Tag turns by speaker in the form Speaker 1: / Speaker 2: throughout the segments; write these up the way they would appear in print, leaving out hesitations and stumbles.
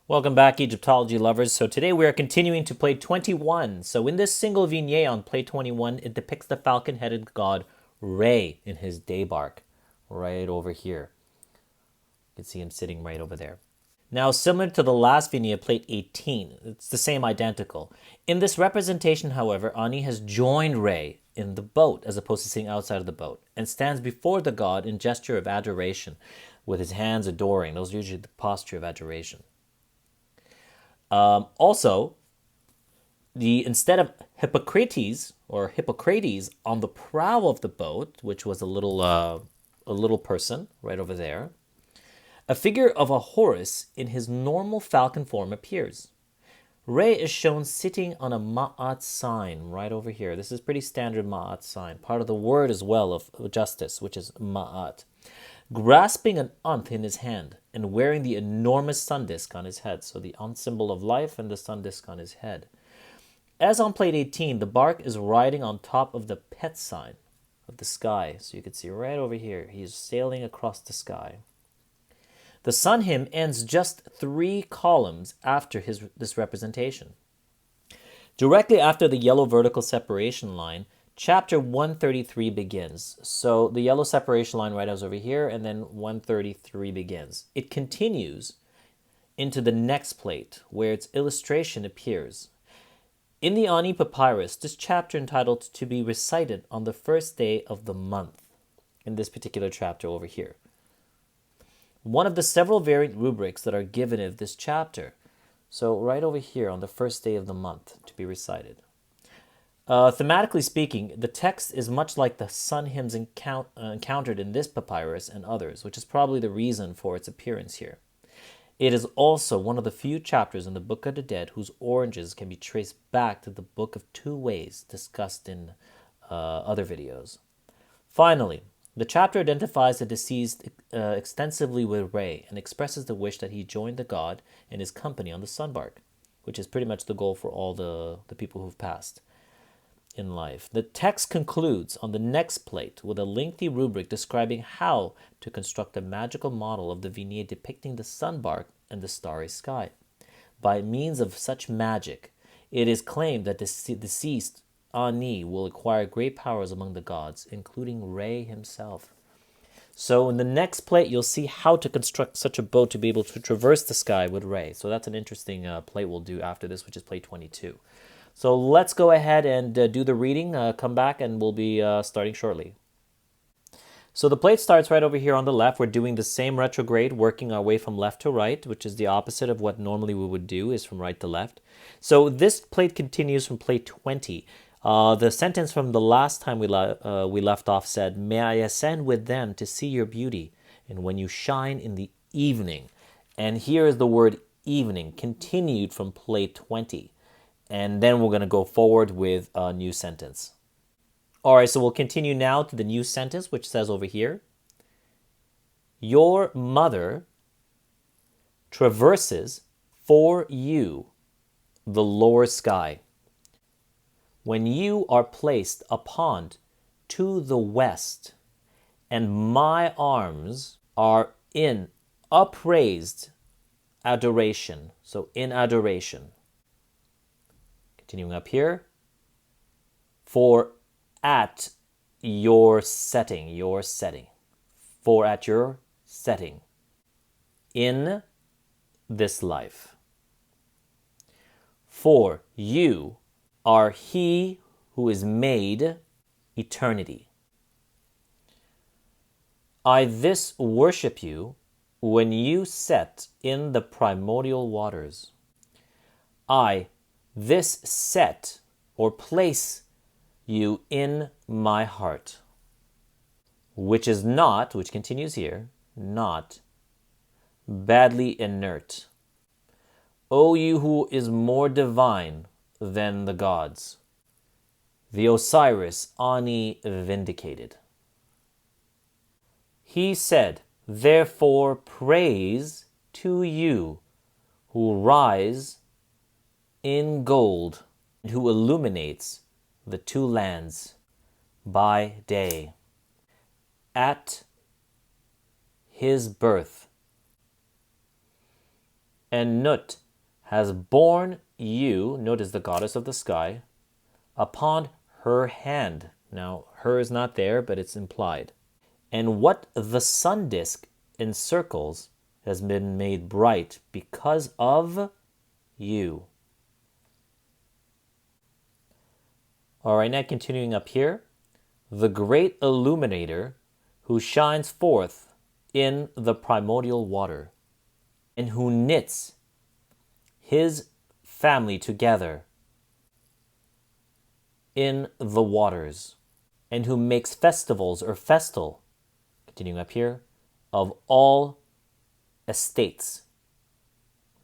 Speaker 1: Welcome back, Egyptology lovers. So today we are continuing to play 21. So in this single vignette on play 21, it depicts the falcon-headed god Re in his day bark, right over here. You can see him sitting right over there. Now, similar to the last vignette, plate 18, it's the same identical. In this representation, however, Ani has joined Re in the boat as opposed to sitting outside of the boat and stands before the god in gesture of adoration with his hands adoring. Those are usually the posture of adoration. Also, instead of Hippocrates on the prow of the boat, which was a little person right over there, a figure of a Horus in his normal falcon form appears. Re is shown sitting on a Ma'at sign right over here. This is pretty standard Ma'at sign, part of the word as well of justice, which is Ma'at, grasping an Anth in his hand and wearing the enormous sun disk on his head. So the Anth symbol of life and the sun disk on his head. As on plate 18, the bark is riding on top of the Pet sign of the sky. So you can see right over here, he's sailing across the sky. The sun hymn ends just 3 columns after this representation. Directly after the yellow vertical separation line, chapter 133 begins. So the yellow separation line right is over here, and then 133 begins. It continues into the next plate, where its illustration appears. In the Ani papyrus, this chapter entitled To Be Recited on the First Day of the Month, in this particular chapter over here. One of the several variant rubrics that are given of this chapter. So right over here on the first day of the month to be recited. Thematically speaking, the text is much like the sun hymns encountered in this papyrus and others, which is probably the reason for its appearance here. It is also one of the few chapters in the Book of the Dead whose origins can be traced back to the Book of Two Ways discussed in other videos. Finally, the chapter identifies the deceased extensively with Re and expresses the wish that he joined the god and his company on the sunbark, which is pretty much the goal for all the people who've passed in life. The text concludes on the next plate with a lengthy rubric describing how to construct a magical model of the vignette depicting the sunbark and the starry sky. By means of such magic, it is claimed that the deceased Ani will acquire great powers among the gods, including Re himself. So in the next plate, you'll see how to construct such a boat to be able to traverse the sky with Re. So that's an interesting plate we'll do after this, which is plate 22. So let's go ahead and do the reading, come back, and we'll be starting shortly. So the plate starts right over here on the left. We're doing the same retrograde, working our way from left to right, which is the opposite of what normally we would do, is from right to left. So this plate continues from plate 20. The sentence from the last time we left off said, "May I ascend with them to see your beauty, and when you shine in the evening." And here is the word evening, continued from plate 20. And then we're going to go forward with a new sentence. All right, so we'll continue now to the new sentence, which says over here, "Your mother traverses for you the lower sky. When you are placed upon to the west, and my arms are in upraised adoration." So in adoration. Continuing up here. "For at your setting. For at your setting. In this life. For you are he who is made eternity. I this worship you when you set in the primordial waters. I this set or place you in my heart, which is not," which continues here, "not badly inert. O you who is more divine than the gods, the Osiris Ani vindicated. He said, therefore praise to you who rise in gold and who illuminates the two lands by day. At his birth, And 𝑓 has borne you, 𝑓 is the goddess of the sky, upon her hand. Now, her is not there, but it's implied. And what the sun disk encircles has been made bright because of you. All right, now continuing up here. The great illuminator who shines forth in the primordial water, and who knits his family together in the waters, and who makes festivals or festal, continuing up here, of all estates.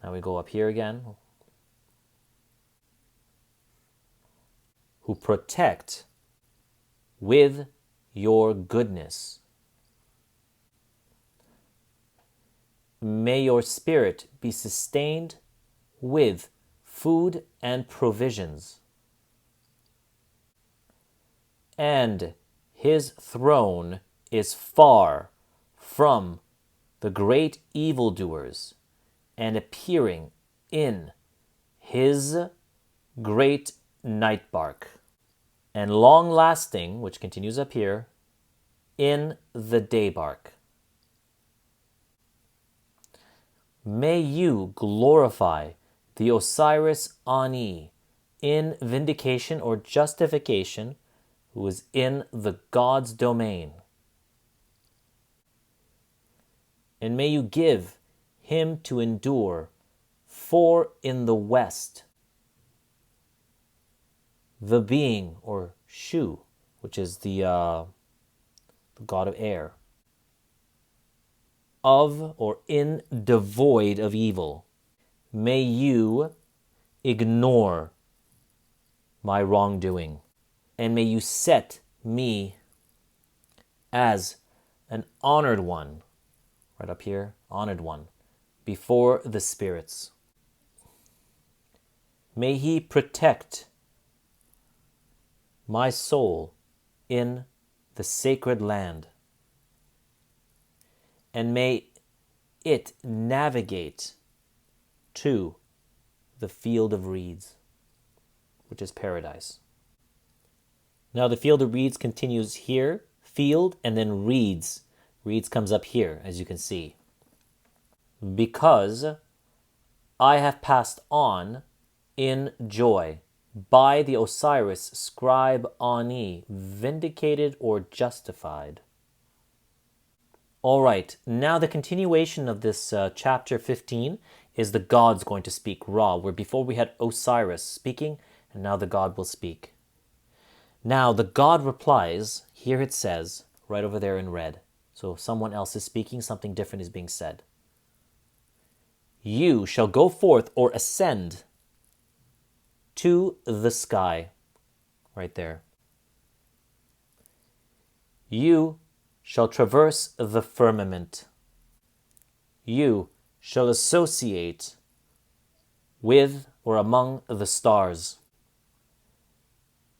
Speaker 1: Now we go up here again. Who protect with your goodness. May your spirit be sustained with food and provisions. And his throne is far from the great evildoers, and appearing in his great night bark, and long lasting, which continues up here, in the day bark. May you glorify the 𝓿𝓖𝑘𝑀 in vindication or justification, who is in the God's domain. And may you give him to endure, for in the west, the being, or 𝓿, which is the god of air, of or in devoid of evil, may you ignore my wrongdoing, and may you set me as an honored one, right up here, honored one, before the spirits. May he protect my soul in the sacred land, and may it navigate to the field of reeds, which is paradise. Now the field of reeds continues here, field, and then reeds. Reeds comes up here, as you can see. Because I have passed on in joy by the Osiris scribe Ani, vindicated or justified. All right, now the continuation of this chapter 15 is the gods going to speak Ra, where before we had Osiris speaking, and now the god will speak. Now the god replies, here it says, right over there in red. So if someone else is speaking, something different is being said. You shall go forth or ascend to the sky, right there. You shall traverse the firmament. You shall associate with or among the stars.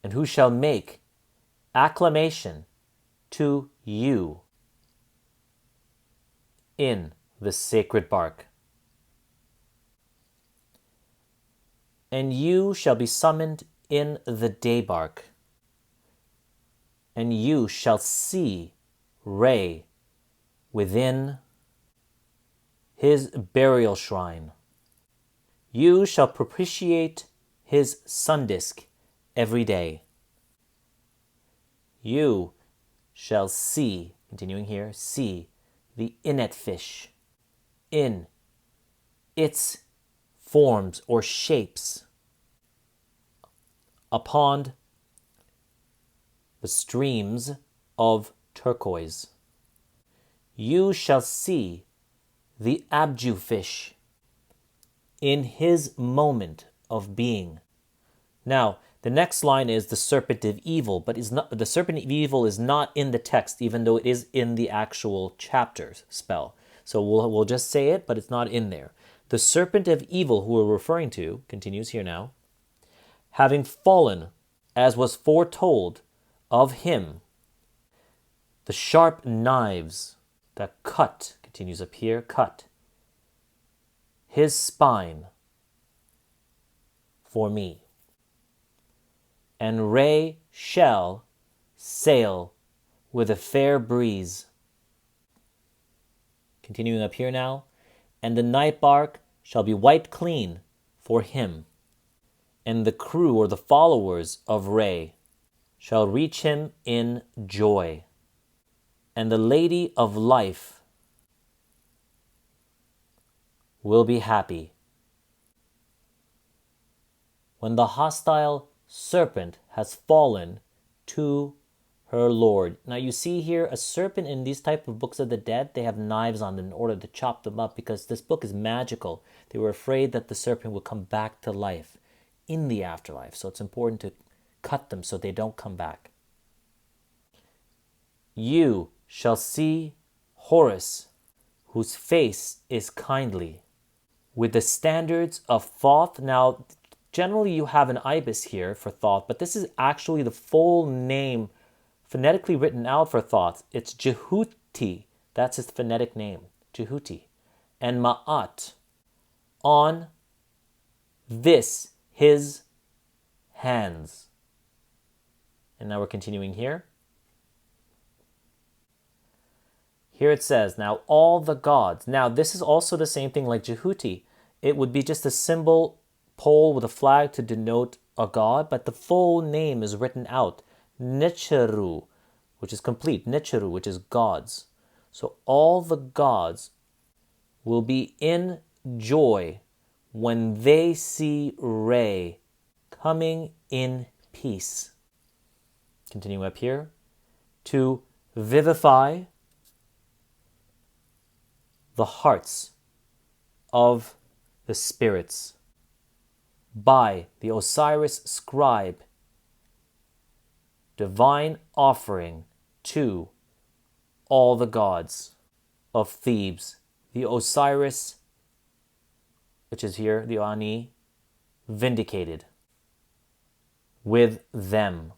Speaker 1: And who shall make acclamation to you in the sacred bark. And you shall be summoned in the day bark, and you shall see Re within his burial shrine. You shall propitiate his sun disk every day. You shall see, continuing here, see the innet fish in its forms or shapes upon the streams of turquoise. You shall see the abju fish in his moment of being. Now, the next line is the serpent of evil, but the serpent of evil is not in the text, even though it is in the actual chapter spell. So we'll just say it, but it's not in there. The serpent of evil, who we're referring to, continues here now, having fallen, as was foretold of him, the sharp knives that cut, continues up here, cut his spine for me. And 𝓿 shall sail with a fair breeze. Continuing up here now. And the night bark shall be wiped clean for him. And the crew or the followers of 𝓿 shall reach him in joy. And the Lady of Life will be happy. When the hostile serpent has fallen to her lord. Now you see here a serpent in these type of books of the dead, they have knives on them in order to chop them up because this book is magical. They were afraid that the serpent would come back to life in the afterlife. So it's important to cut them so they don't come back. You shall see Horus, whose face is kindly, with the standards of Thoth. Now, generally you have an ibis here for Thoth, but this is actually the full name phonetically written out for Thoth. It's Jehuti. That's his phonetic name, Jehuti. And Ma'at, on this his hands. And now we're continuing here. Here it says, now all the gods. Now this is also the same thing like Jehuti. It would be just a symbol pole with a flag to denote a god, but the full name is written out. 𝓿𝓖𝓇, which is complete. 𝓿𝓖𝓇, which is gods. So all the gods will be in joy when they see 𝓿 coming in peace. Continuing up here. To vivify the hearts of the spirits by the Osiris scribe, divine offering to all the gods of Thebes, the Osiris, which is here, the Ani, vindicated with them.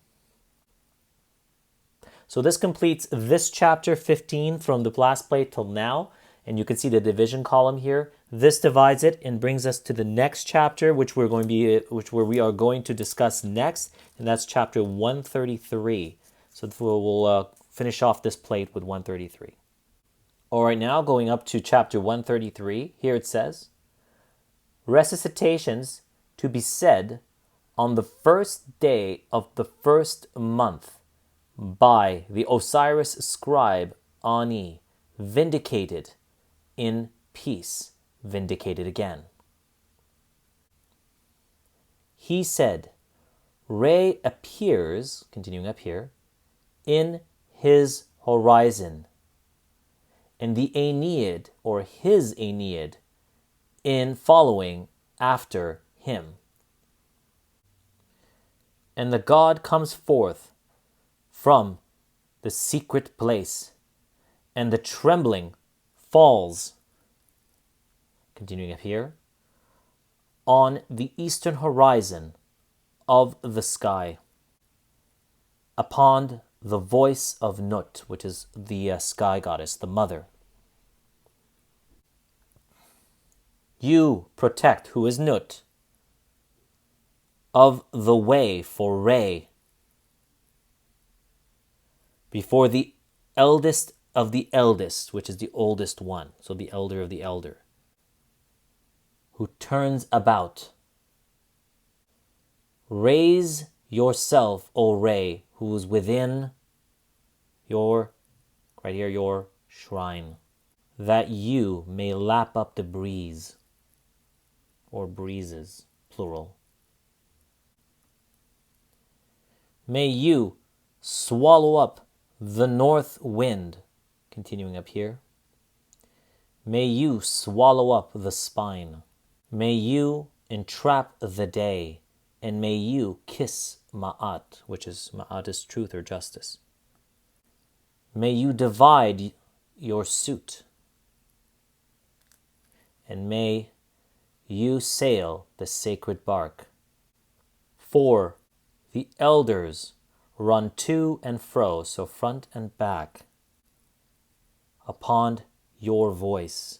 Speaker 1: So this completes this chapter 15 from the last plate till now. And you can see the division column here. This divides it and brings us to the next chapter, which we are going to discuss next, and that's chapter 133. So we'll finish off this plate with 133. All right, now going up to chapter 133. Here it says, recitations to be said on the first day of the first month by the Osiris scribe Ani, vindicated in peace, vindicated again. He said, 𝓿 appears, continuing up here, in his horizon, and the Aeneid, or his Aeneid, in following after him. And the god comes forth from the secret place, and the trembling falls, continuing up here, on the eastern horizon of the sky, upon the voice of 𝓄𝓈, which is the sky goddess, the mother. You protect, who is 𝓄𝓈, of the way for 𝓿, before the eldest of the eldest, which is the oldest one, so the elder of the elder, who turns about. Raise yourself, O 𝓿, who is within your, right here, your shrine, that you may lap up the breeze, or breezes, plural. May you swallow up the north wind, continuing up here. May you swallow up the spine. May you entrap the day, and may you kiss Ma'at, which is Ma'at is truth or justice. May you divide your suit, and may you sail the sacred bark. For the elders run to and fro, so front and back, upon your voice.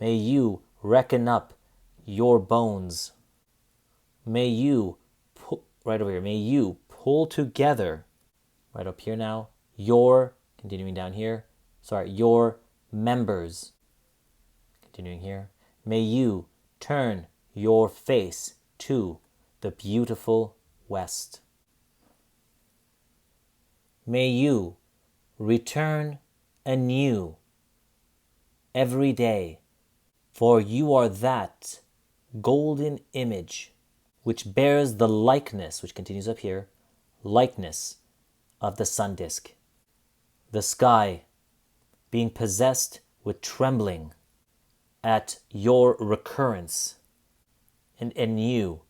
Speaker 1: May you reckon up your bones. May you, right over here, may you pull together, right up here now, your, continuing down here, your members. Continuing here, may you turn your face to the beautiful west. May you return anew every day, for you are that golden image which bears the likeness, which continues up here, likeness of the sun disk. The sky being possessed with trembling at your recurrence and anew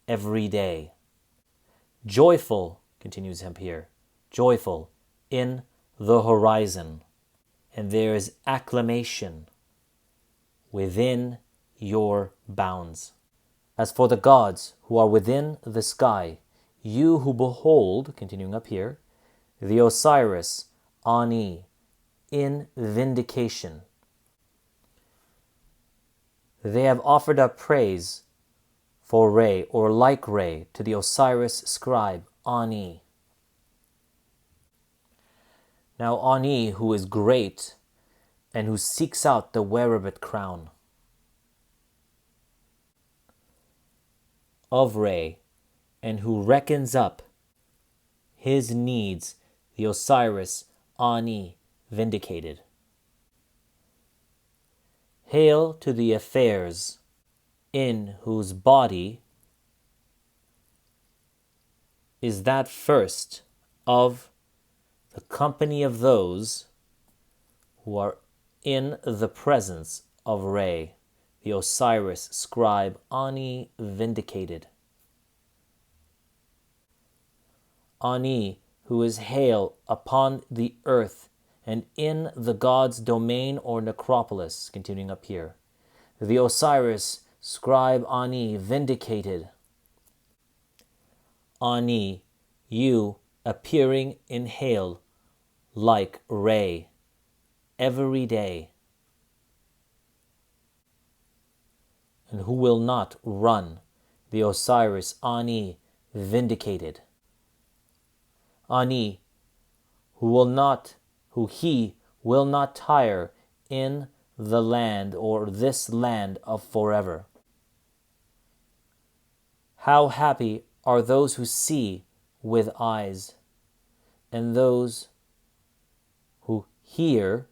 Speaker 1: every day. Joyful, continues up here, joyful in the horizon, and there is acclamation within your bounds. As for the gods who are within the sky, you who behold, continuing up here, the Osiris, Ani, in vindication. They have offered up praise for Re, or like Re, to the Osiris scribe, Ani. Now Ani, who is great, and who seeks out the wearabit crown of Re, and who reckons up his needs, the Osiris, Ani, vindicated. Hail to the affairs in whose body is that first of the company of those who are in the presence of Re, the Osiris scribe, Ani, vindicated. Ani, who is hail upon the earth and in the god's domain or necropolis, continuing up here. The Osiris scribe, Ani, vindicated. Ani, you appearing in hail like Re every day, and who will not run, the Osiris, Ani, vindicated. Ani, who he will not tire in the land or this land of forever. How happy are those who see with eyes, and those who hear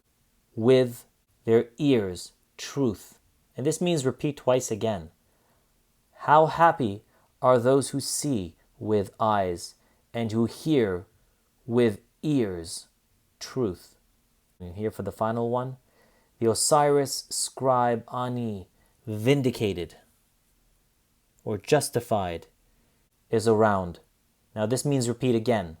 Speaker 1: with their ears truth. And this means repeat twice again. How happy are those who see with eyes and who hear with ears truth. And here for the final one, the Osiris scribe, Ani, vindicated or justified, is around. Now this means repeat again.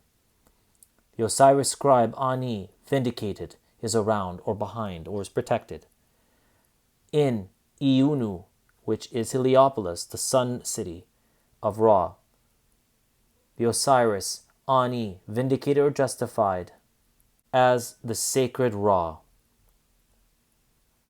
Speaker 1: The Osiris scribe, Ani, vindicated, is around or behind or is protected. In 𝓄𝓖, which is Heliopolis, the sun city of Ra, the Osiris, Ani, vindicated or justified as the sacred Ra.